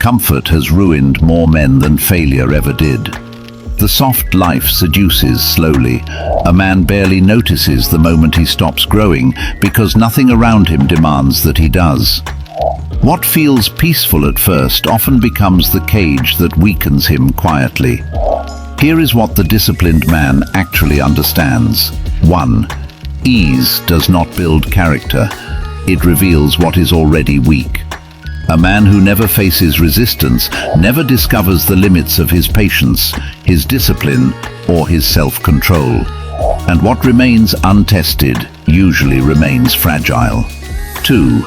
Comfort has ruined more men than failure ever did. The soft life seduces slowly. A man barely notices the moment he stops growing because nothing around him demands that he does. What feels peaceful at first often becomes the cage that weakens him quietly. Here is what the disciplined man actually understands. 1. Ease does not build character. It reveals what is already weak. A man who never faces resistance never discovers the limits of his patience, his discipline, or his self-control. And what remains untested usually remains fragile. 2.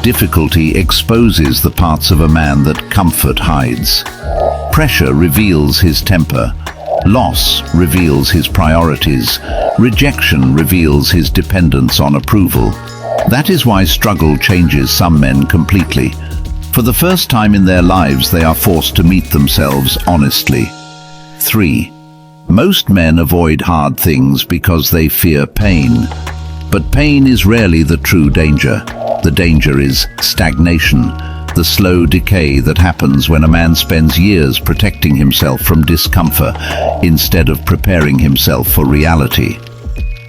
Difficulty exposes the parts of a man that comfort hides. Pressure reveals his temper. Loss reveals his priorities. Rejection reveals his dependence on approval. That is why struggle changes some men completely. For the first time in their lives, they are forced to meet themselves honestly. 3. Most men avoid hard things because they fear pain. But pain is rarely the true danger. The danger is stagnation, the slow decay that happens when a man spends years protecting himself from discomfort instead of preparing himself for reality.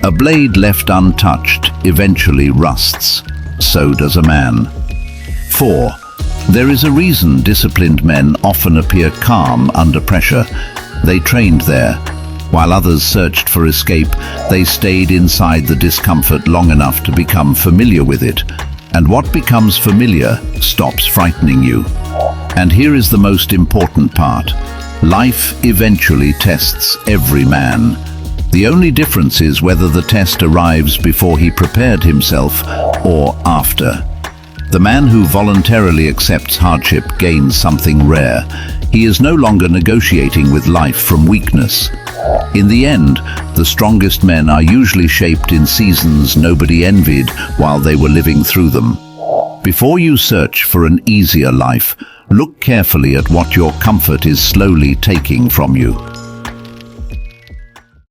A blade left untouched eventually rusts. So does a man. 4. There is a reason disciplined men often appear calm under pressure. They trained there. While others searched for escape, they stayed inside the discomfort long enough to become familiar with it. And what becomes familiar stops frightening you. And here is the most important part. Life eventually tests every man. The only difference is whether the test arrives before he prepared himself or after. The man who voluntarily accepts hardship gains something rare. He is no longer negotiating with life from weakness. In the end, the strongest men are usually shaped in seasons nobody envied while they were living through them. Before you search for an easier life, look carefully at what your comfort is slowly taking from you.